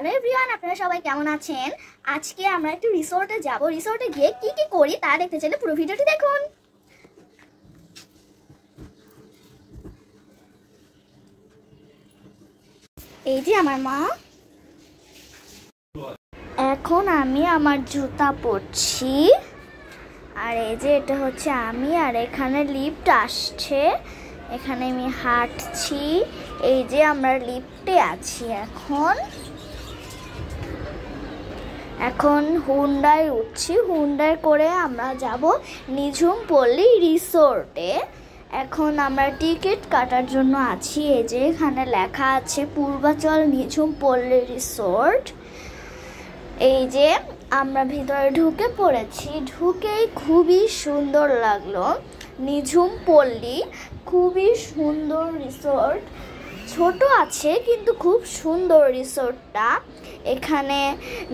Hello everyone, আপনারা সবাই কেমন আছেন? আজকে আমরা একটু রিসোর্টে যাব। রিসোর্টে গিয়ে কি কি করি তা দেখতে চাইলে পুরো ভিডিওটি দেখুন। এই যে আমার মা। এখন আমি আমার জুতা পরছি, আর এই যে এটা হচ্ছে আমি, আর এখানে লিফট আসছে, এখানে আমি হাঁটছি। এই যে আমরা লিফটে আছি। এখন হুন্ডায় উঠছি। হুন্ডায় করে আমরা যাব নিঝুম পল্লী রিসোর্টে। এখন আমরা টিকিট কাটার জন্য আছি। এই যে এখানে লেখা আছে পূর্বাচল নিঝুম পল্লী রিসোর্ট। এই যে আমরা ভিতরে ঢুকে পড়েছি। ঢুকেই খুবই সুন্দর লাগলো। নিঝুম পল্লী খুবই সুন্দর রিসোর্ট, ছোট আছে কিন্তু খুব সুন্দর রিসোর্টটা। এখানে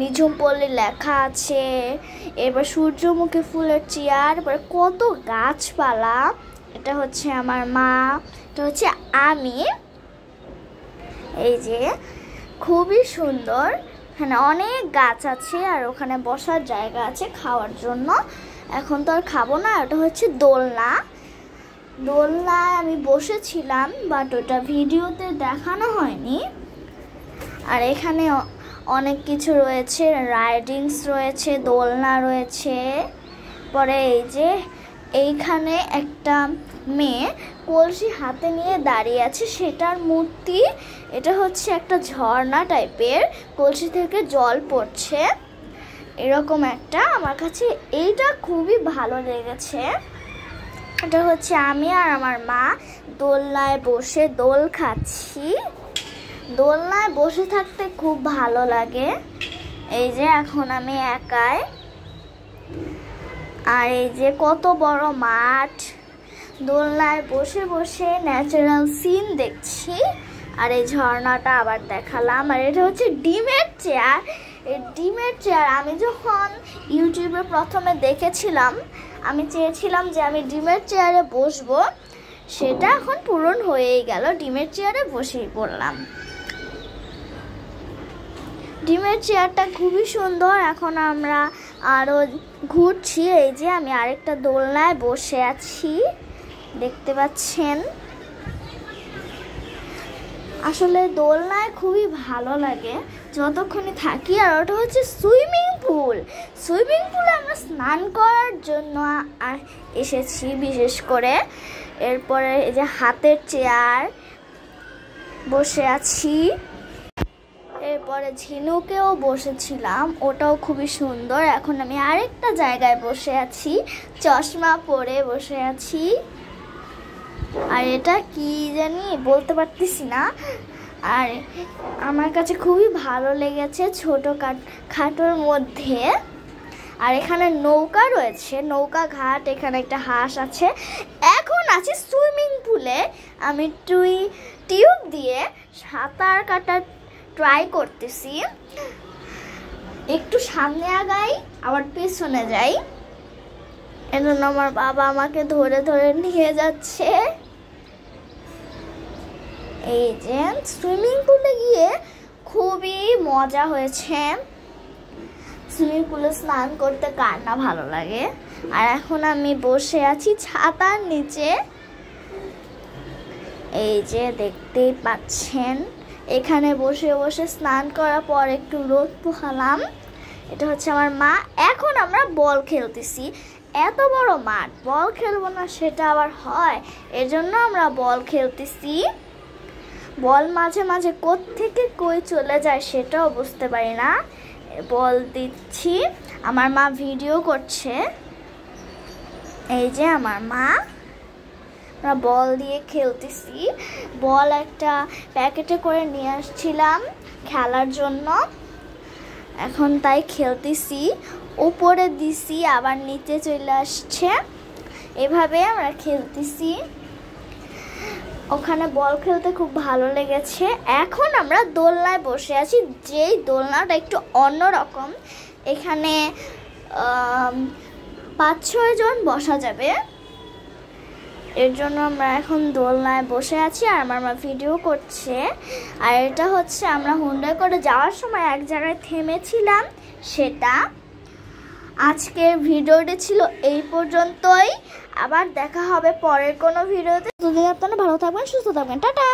নিঝুম পল্লী লেখা আছে, এবার সূর্যমুখী ফুলের চেয়ার, এবার কত গাছপালা। এটা হচ্ছে আমার মা, এটা হচ্ছে আমি। এই যে খুবই সুন্দর, এখানে অনেক গাছ আছে, আর ওখানে বসার জায়গা আছে খাওয়ার জন্য। এখন তো আর খাবো না। এটা হচ্ছে দোলনায় আমি বসেছিলাম, বাট ওটা ভিডিওতে দেখানো হয়নি। আর এখানে অনেক কিছু রয়েছে, রাইডিংস রয়েছে, দোলনা রয়েছে। পরে এই যে এইখানে একটা মেয়ে কলসি হাতে নিয়ে দাঁড়িয়ে আছে, সেটার মূর্তি। এটা হচ্ছে একটা ঝর্ণা টাইপের, কলসি থেকে জল পড়ছে এরকম একটা। আমার কাছে এইটা খুবই ভালো লেগেছে। এটা হচ্ছে আমি আর আমার মা দোলনায় বসে দোল খাচ্ছি। দোলনায় বসে থাকতে খুব ভালো লাগে। এই যে এখন আমি একাই, আর এই যে কত বড় মাঠ, দোলনায় বসে বসে ন্যাচারাল সিন দেখছি। আর এই ঝর্ণাটা আবার দেখালাম। আর এটা হচ্ছে ডিমের চেয়ার। এই ডিমের চেয়ার আমি যখন ইউটিউবে প্রথমে দেখেছিলাম, আমি চেয়েছিলাম যে আমি ডিমের চেয়ারে বসবো, সেটা এখন পূরণ হয়েই গেল। ডিমের চেয়ারে বসেই পড়লাম। ডিমের চেয়ারটা খুবই সুন্দর। এখন আমরা আরও ঘুরছি। এই যে আমি আরেকটা দোলনায় বসে আছি, দেখতে পাচ্ছেন। আসলে দোলনায় খুবই ভালো লাগে যতক্ষণই থাকি। আর ওটা হচ্ছে সুইমিং পুল। সুইমিং পুলে আমরা স্নান করার জন্য এসেছি বিশেষ করে। এরপরে এই যে হাতের চেয়ার বসে আছি। এরপরে ঝিনুকেও বসেছিলাম, ওটাও খুবই সুন্দর। এখন আমি আরেকটা জায়গায় বসে আছি, চশমা পরে বসে আছি। আর এটা কি জানি বলতে পারতেছি না। আর আমার কাছে খুবই ভালো লেগেছে ছোট খাটোর মধ্যে। আর এখানে নৌকা রয়েছে, নৌকা ঘাট। এখানে একটা হাঁস আছে। এখন আছি সুইমিং পুলে। আমি টিউব দিয়ে সাঁতার কাটার ট্রাই করতেছি। একটু সামনে আগাই আবার পেছনে যাই, এজন্য আমার বাবা আমাকে ধরে ধরে নিয়ে যাচ্ছে। এই যে সুইমিং পুলে গিয়ে খুবই মজা হয়েছে। সুইমিং পুলে স্নান করতে কার না ভালো লাগে। আর এখন আমি বসে আছি ছাতার নিচে। এই যে দেখতেই পাচ্ছেন, এখানে বসে বসে স্নান করার পর একটু রোদ পোহালাম। এটা হচ্ছে আমার মা। এখন আমরা বল খেলতেছি। এত বড় মাঠ, বল খেলবো না সেটা আবার হয়? এজন্য আমরা বল খেলতেছি। বল মাঝে মাঝে কোত্থেকে কই চলে যায় সেটাও বুঝতে পারি না। বল দিচ্ছি, আমার মা ভিডিও করছে। এই যে আমার মা, আমরা বল দিয়ে খেলতেছি। বল একটা প্যাকেটে করে নিয়ে আসছিলাম খেলার জন্য, এখন তাই খেলতেছি। উপরে দিছি, আবার নিচে চলে আসছে, এভাবে আমরা খেলতেছি। ওখানে বল খেলতে খুব ভালো লেগেছে। এখন আমরা দোলনায় বসে আছি, যেই দোলনাটা একটু অন্যরকম। এখানে 5-6 জন বসা যাবে। এর জন্য আমরা এখন দোলনায় বসে আছি আর আমার মা ভিডিও করছে। আর এটা হচ্ছে আমরা হুন্ডায় করে যাওয়ার সময় এক জায়গায় থেমেছিলাম সেটা। আজকের ভিডিওটি ছিল এই পর্যন্তই, আবার দেখা হবে পরের কোনো ভিডিওতে। যদি আপনারা ভালো থাকবেন, সুস্থ থাকবেন, টাটা।